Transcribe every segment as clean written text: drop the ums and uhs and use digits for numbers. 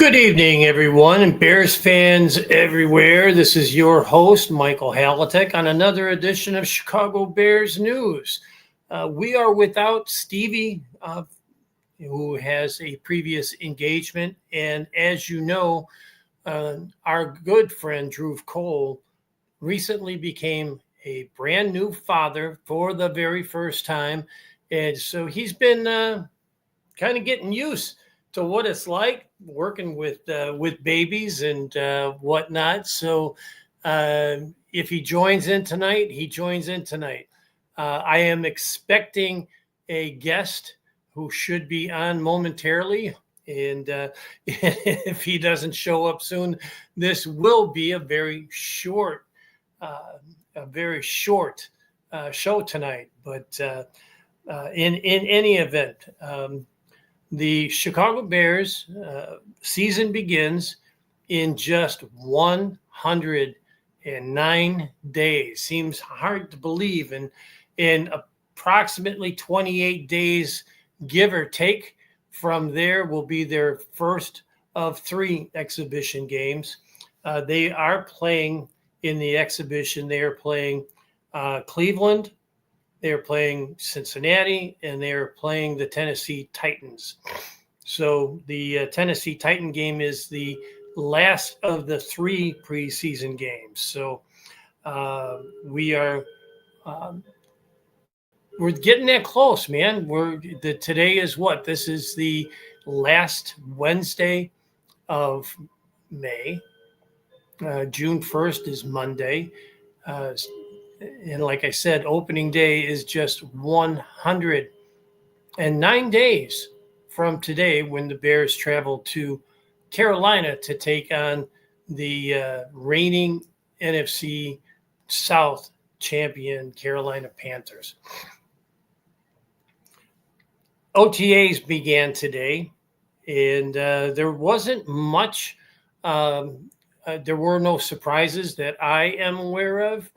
Good evening, everyone, and Bears fans everywhere. This is your host, Michael Halatek, on another edition of Chicago Bears News. We are without Stevie, who has a previous engagement. And as you know, our good friend, Dhruv Cole, recently became a brand new father for the very first time. And so he's been kind of getting used to what it's like working with babies and whatnot. So if he joins in tonight, he joins in tonight. I am expecting a guest who should be on momentarily. And if he doesn't show up soon, this will be a very short show tonight. But in any event, the Chicago Bears season begins in just 109 days. Seems hard to believe. And in approximately 28 days, give or take, from there will be their first of 3 exhibition games. They are playing in the exhibition. They are playing Cleveland, they are playing Cincinnati, and they are playing the Tennessee Titans. So the Tennessee Titan game is the last of the 3 preseason games. So we're getting that close, man. Today is what? This is the last Wednesday of May. June 1st is Monday. And like I said, opening day is just 109 days from today, when the Bears travel to Carolina to take on the reigning NFC South champion Carolina Panthers. OTAs began today, and there wasn't much. There were no surprises that I am aware of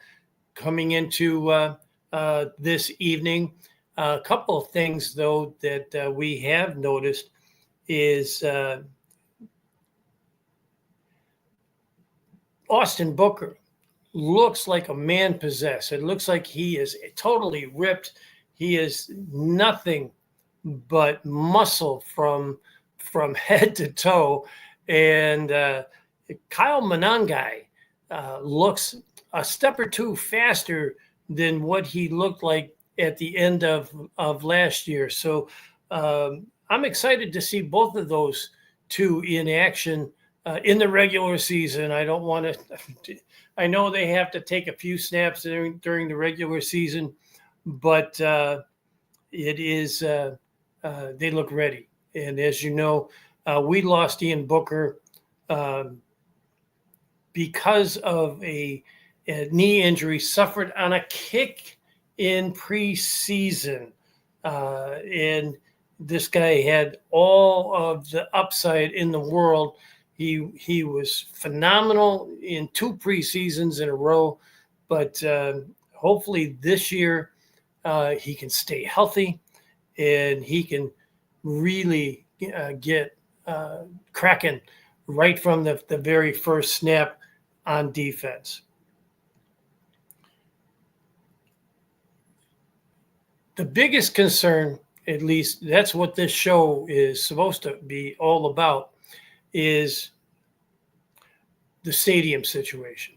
coming into this evening. A couple of things, though, that we have noticed is Austin Booker looks like a man possessed. It looks like he is totally ripped. He is nothing but muscle from head to toe. And Kyle Monangai looks a step or two faster than what he looked like at the end of last year. So I'm excited to see both of those two in action in the regular season. I don't want to – I know they have to take a few snaps during the regular season, but it is they look ready. And as you know, we lost Ian Booker because of a knee injury suffered on a kick in preseason. And this guy had all of the upside in the world. He was phenomenal in 2 preseasons in a row, but hopefully this year he can stay healthy and he can really get cracking right from the very first snap on defense. The biggest concern, at least that's what this show is supposed to be all about, is the stadium situation.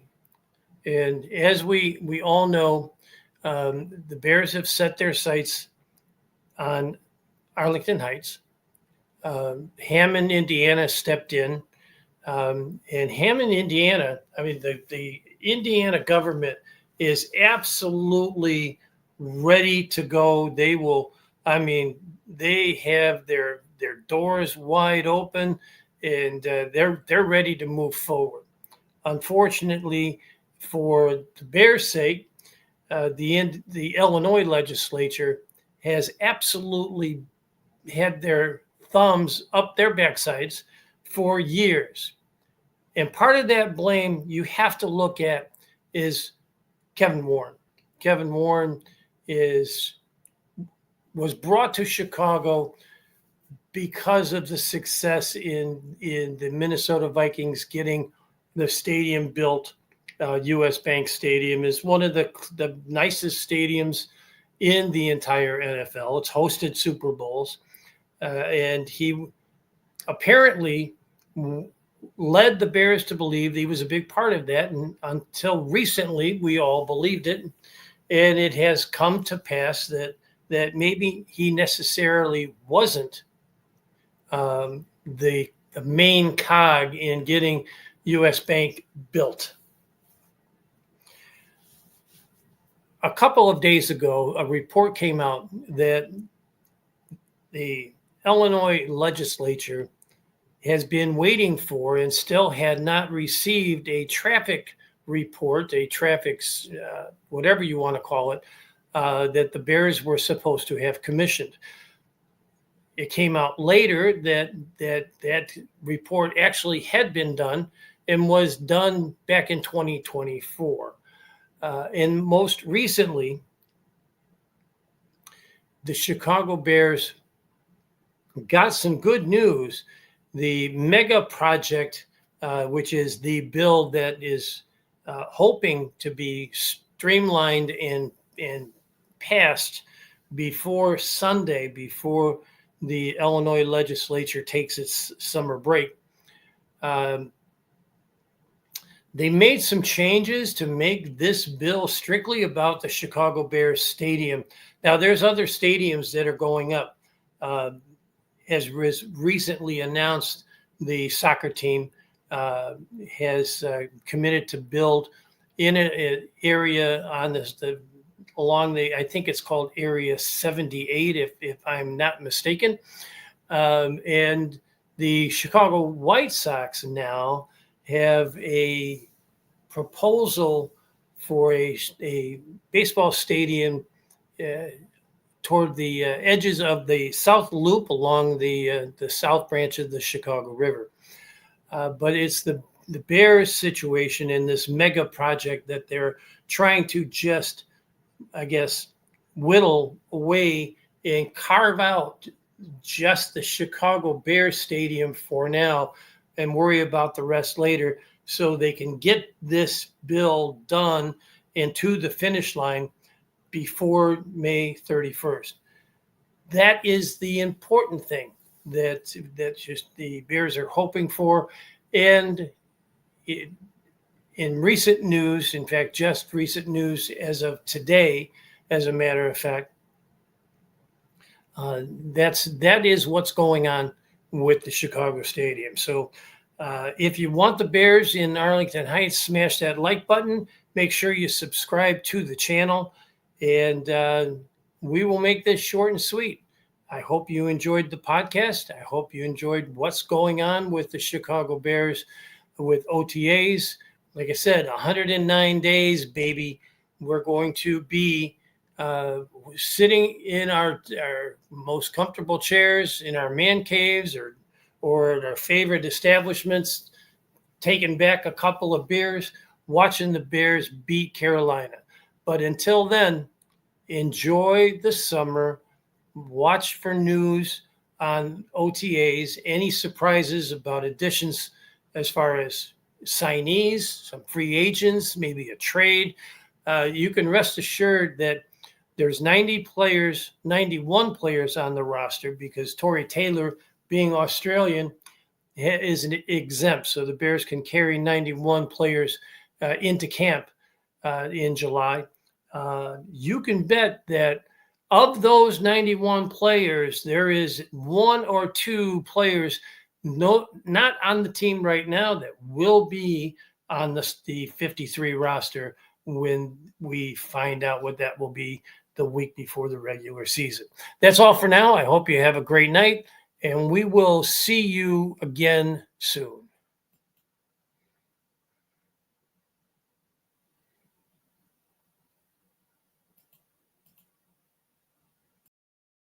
And as we all know, the Bears have set their sights on Arlington Heights. Hammond, Indiana stepped in. And Hammond, Indiana, I mean, the Indiana government is absolutely ready to go. They will, I mean, they have their doors wide open, and they're ready to move forward. Unfortunately, for the Bears' sake, the Illinois legislature has absolutely had their thumbs up their backsides for years. And part of that blame you have to look at is Kevin Warren. Kevin Warren was brought to Chicago because of the success in the Minnesota Vikings getting the stadium built. US Bank Stadium is one of the nicest stadiums in the entire NFL. It's hosted Super Bowls, and he apparently led the Bears to believe he was a big part of that. And until recently, we all believed it. And it has come to pass that maybe he necessarily wasn't the main cog in getting US Bank built. A couple of days ago, a report came out that the Illinois legislature has been waiting for and still had not received a traffic report, a traffic, whatever you want to call it, that the Bears were supposed to have commissioned. It came out later that report actually had been done and was done back in 2024. And most recently, the Chicago Bears got some good news. The mega project, which is the bill that is hoping to be streamlined and passed before Sunday, before the Illinois legislature takes its summer break. They made some changes to make this bill strictly about the Chicago Bears stadium. Now, there's other stadiums that are going up. As recently announced, the soccer team has committed to build in an area on along the, I think it's called Area 78, if I'm not mistaken. And the Chicago White Sox now have a proposal for a baseball stadium toward the edges of the South Loop along the south branch of the Chicago River. But it's the Bears situation in this mega project that they're trying to just, I guess, whittle away and carve out just the Chicago Bears stadium for now and worry about the rest later, so they can get this bill done and to the finish line before May 31st. That is the important thing that just the Bears are hoping for. And in recent news, in fact, just recent news as of today, as a matter of fact, that is what's going on with the Chicago Stadium. So if you want the Bears in Arlington Heights, smash that like button. Make sure you subscribe to the channel, and we will make this short and sweet. I hope you enjoyed the podcast. I hope you enjoyed what's going on with the Chicago Bears with OTAs. Like I said, 109 days, baby. We're going to be sitting in our most comfortable chairs in our man caves or at our favorite establishments, taking back a couple of beers, watching the Bears beat Carolina. But until then, enjoy the summer. Watch for news on OTAs, any surprises about additions as far as signees, some free agents, maybe a trade. You can rest assured that there's 91 players on the roster, because Tory Taylor, being Australian, is an exempt. So the Bears can carry 91 players into camp in July. You can bet that of those 91 players, there is one or two players not on the team right now that will be on the 53 roster when we find out what that will be the week before the regular season. That's all for now. I hope you have a great night, and we will see you again soon.